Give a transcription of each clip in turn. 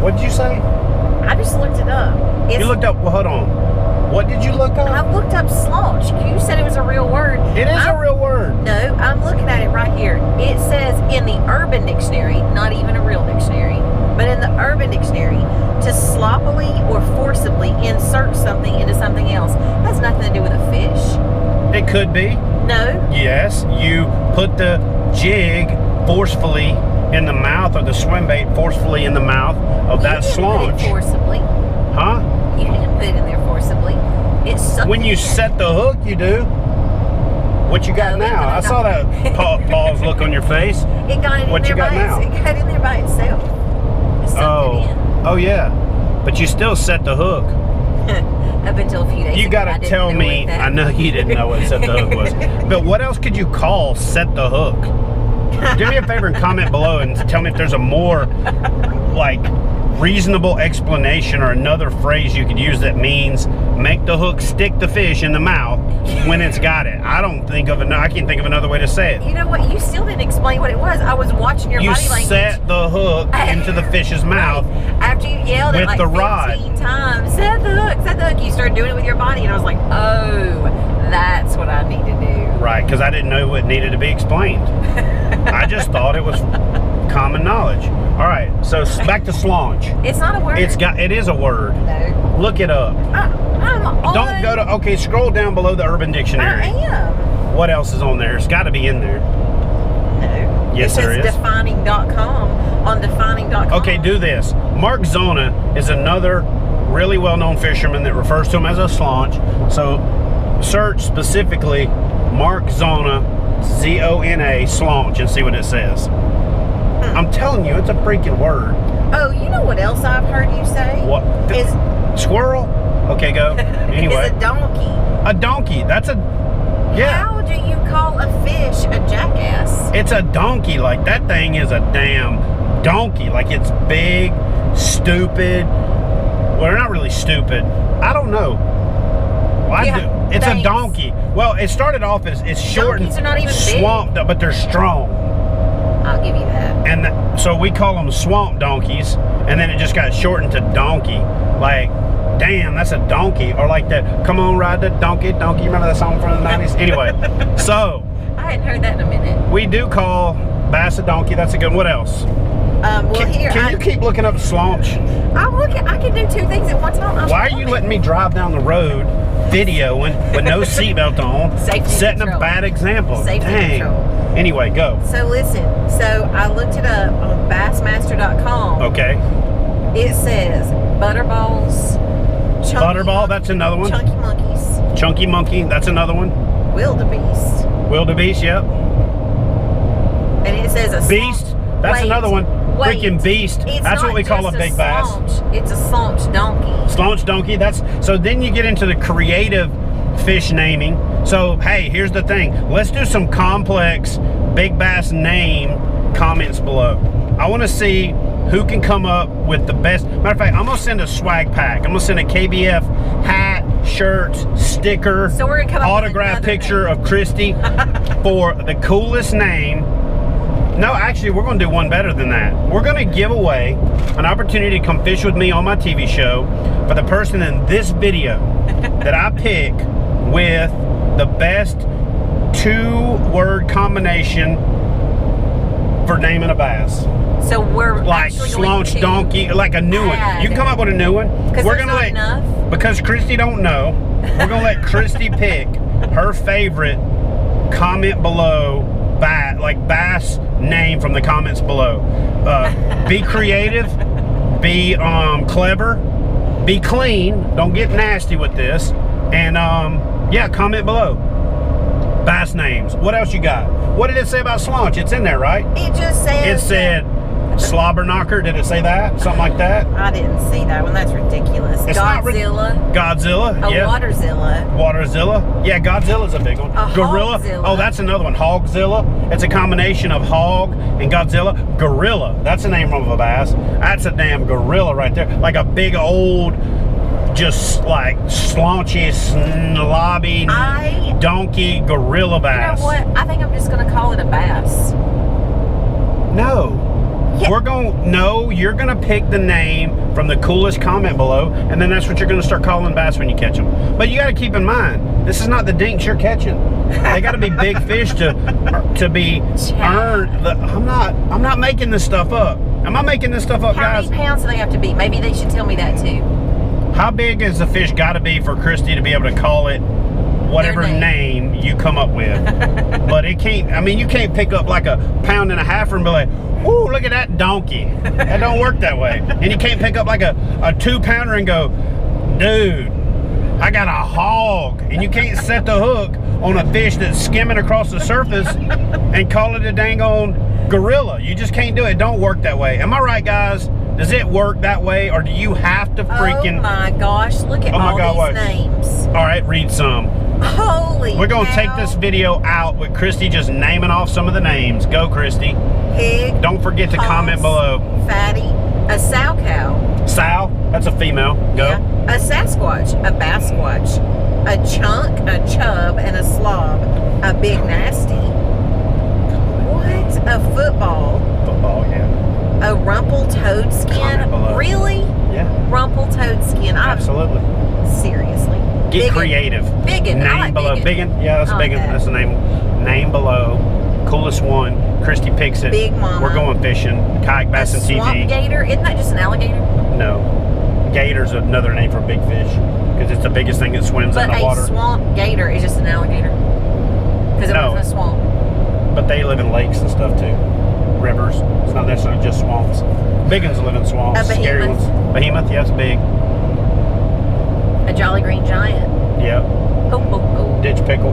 What did you say? I just looked it up. You looked up, well, hold on. What did you look up? I looked up slaunch. You said it was a real word. It is a real word. No, I'm looking at it right here. It says in the Urban Dictionary, not even a real dictionary, but in the Urban Dictionary, to sloppily or forcibly insert something into something else. Has nothing to do with a fish. It could be. No. Yes, you put the jig forcefully in the mouth, or the swim bait forcefully in the mouth of that slaunch. Put it forcibly. Huh? You didn't put it in there forcibly. It's something. When you set the hook, you do. What you got now? I saw that pause look on your face. It got it in what there you got by now? It got in there by itself. It sucked it in. Oh yeah, but you still set the hook. Up until a few days ago. You gotta tell me. I know you didn't know what set the hook was, but what else could you call set the hook? Do me a favor and comment below and tell me if there's a more like reasonable explanation or another phrase you could use that means make the hook stick the fish in the mouth when it's got it. I can't think of another way to say it. You know what? You still didn't explain what it was. I was watching your body language. You set the hook into the fish's mouth. After you yelled it like 15 times, set the hook, you started doing it with your body, and I was like, oh, that's what I need to do. Right, because I didn't know what needed to be explained. I just thought it was common knowledge. All right, so back to slaunch. It's not a word. It is a word. No. Look it up. Don't go to, okay, scroll down below the Urban Dictionary. I am. What else is on there? It's got to be in there. No. Yes, there is. It says defining.com on defining.com. Okay, do this. Mark Zona is another really well-known fisherman that refers to him as a slaunch. So search specifically Mark Zona, Z-O-N-A, slaunch, and see what it says. I'm telling you, it's a freaking word. Oh, you know what else I've heard you say? What? Squirrel? Okay, go. Anyway. It's a donkey. A donkey. That's a... Yeah. How do you call a fish a jackass? It's a donkey. Like, that thing is a damn donkey. Like, it's big, stupid. Well, they're not really stupid. I don't know. Well, it's a donkey. Well, it started off as it's short and swamped, but they're strong. I'll give you that. And so we call them swamp donkeys, and then it just got shortened to donkey. Like, damn, that's a donkey. Or like that, come on, ride the donkey. You remember that song from the 90s? Anyway, so. I hadn't heard that in a minute. We do call bass a donkey. That's a good one. What else? Well, can you keep looking up slaunch? I'm looking. I can do two things at one time. Why are you letting me drive down the road videoing with no seatbelt on? Setting a bad example. Safety control. Anyway, go. So listen. So I looked it up on bassmaster.com. Okay. It says butterballs. Butterball, that's another one. Chunky monkeys. Chunky monkey, that's another one. Wildebeest. Wildebeest, yep. And it says a beast. That's another one. Freaking beast. That's what we call a big bass. It's a slaunch donkey. Slaunch donkey. So then you get into the creative fish naming. So hey, here's the thing. Let's do some complex big bass name comments below. I want to see who can come up with the best. Matter of fact, I'm gonna send a swag pack. I'm gonna send a KBF hat, shirts, sticker, so we're gonna come autograph picture of Kristie for the coolest name. No, actually, we're going to do one better than that. We're going to give away an opportunity to come fish with me on my TV show for the person in this video that I pick with the best two-word combination for naming a bass. So we're like slaunch donkey, like a new one. You can come up with a new one. We're going to let because Kristie don't know. We're going to let Kristie pick her favorite comment below. Bass name from the comments below. Be creative, be clever, be clean, don't get nasty with this, and yeah, comment below bass names. What else you got? What did it say about slaunch? It's in there, right? It just says it said slobber knocker. Did it say that? Something like that? I didn't see that one. That's ridiculous. It's Godzilla. Godzilla. Yeah. Waterzilla. Waterzilla. Yeah, Godzilla's a big one. Gorilla. Hogzilla. Oh, that's another one. Hogzilla. It's a combination of hog and Godzilla. Gorilla. That's the name of a bass. That's a damn gorilla right there. Like a big old, just like slaunchy, slobby, donkey gorilla bass. You know what? I think I'm just going to call it a bass. No. You're gonna pick the name from the coolest comment below, and then that's what you're gonna start calling bass when you catch them. But you got to keep in mind, this is not the dinks you're catching. They got to be big fish to be earned. I'm not making this stuff up. Am I making this stuff up, guys? How many pounds do they have to be? Maybe they should tell me that too. How big is the fish got to be for Kristie to be able to call it whatever name you come up with? But it can't, I mean, you can't pick up like a 1.5 pounds and be like, "Ooh, look at that donkey." That don't work that way. And you can't pick up like a 2-pounder and go, "Dude, I got a hog." And you can't set the hook on a fish that's skimming across the surface and call it a dang on gorilla. You just can't do it. It don't work that way. Am I right, guys? Does it work that way, or do you have to freaking... Oh my gosh, look at all these names. All right, read some. Holy We're going to cow. take this video out with Kristie just naming off some of the names. Go, Kristie. Pig. Don't forget to comment below. Fatty. A sow cow. Sow, that's a female. Go. Yeah. A Sasquatch. A Basquatch. A chunk, a chub, and a slob. A big nasty. What? A football. Football, yeah. A rumpled toad skin. Really? Yeah. Rumpled toad skin. Absolutely. Seriously. Get creative. Biggin. Name below. Biggin. Yeah, that's Biggin. That's the name. Name below. Coolest one. Kristie picks it. Big Mama. We're going fishing. Kayak Bass and TV. Swamp gator. Isn't that just an alligator? No. Gator's another name for big fish because it's the biggest thing that swims in the water. But a swamp gator is just an alligator because it lives in a swamp. But they live in lakes and stuff too. Rivers. It's not necessarily just swamps. Big ones live in swamps. A behemoth. Scary ones. Behemoth, yeah, it's big. A Jolly Green Giant. Yeah. Oh. Ditch pickle.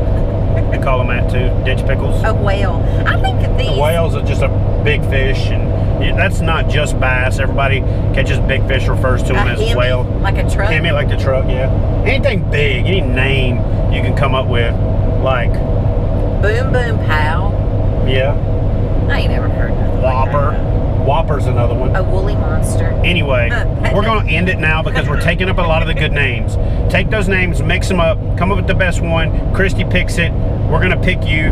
We call them that too. Ditch pickles. A whale. I think that these... The whales are just a big fish, and that's not just bass. Everybody catches big fish refers to them as Hemi, whale. like a truck. Hemi, like the truck, yeah. Anything big, any name you can come up with, like... Boom Boom Pow. Yeah. I ain't never heard nothing Whopper. like that. Whopper's another one. A woolly monster. Anyway, we're going to end it now because we're taking up a lot of the good names. Take those names, mix them up, come up with the best one. Kristie picks it. We're going to pick you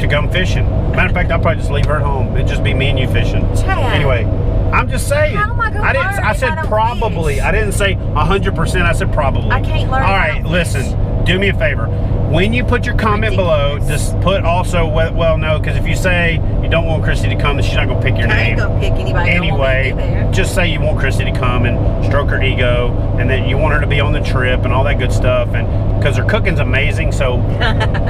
to come fishing. Matter of fact, I'll probably just leave her at home. It'd just be me and you fishing. Chad. Anyway, I'm just saying. How am I going to learn I said if I don't probably. fish? I didn't say 100%. I said probably. I can't learn. All right, listen. Do me a favor. When you put your comment below, just put also, well, no, because if you say you don't want Kristie to come, then she's not going to pick your name. I ain't going to pick anybody. Anyway, just say you want Kristie to come and stroke her ego, and that you want her to be on the trip and all that good stuff, and because her cooking's amazing, so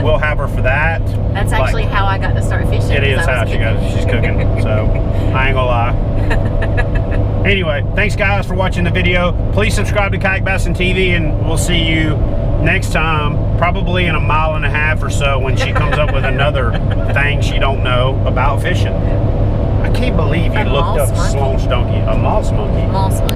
we'll have her for that. That's actually how I got to start fishing. It is how she's cooking, so I ain't gonna lie. Anyway, thanks guys for watching the video. Please subscribe to Kayak Bass and TV, and we'll see you next time, probably in 1.5 miles or so, when she comes up with another thing she don't know about fishing. I can't believe you looked up Sloan's donkey. A moss monkey. Moss monkey.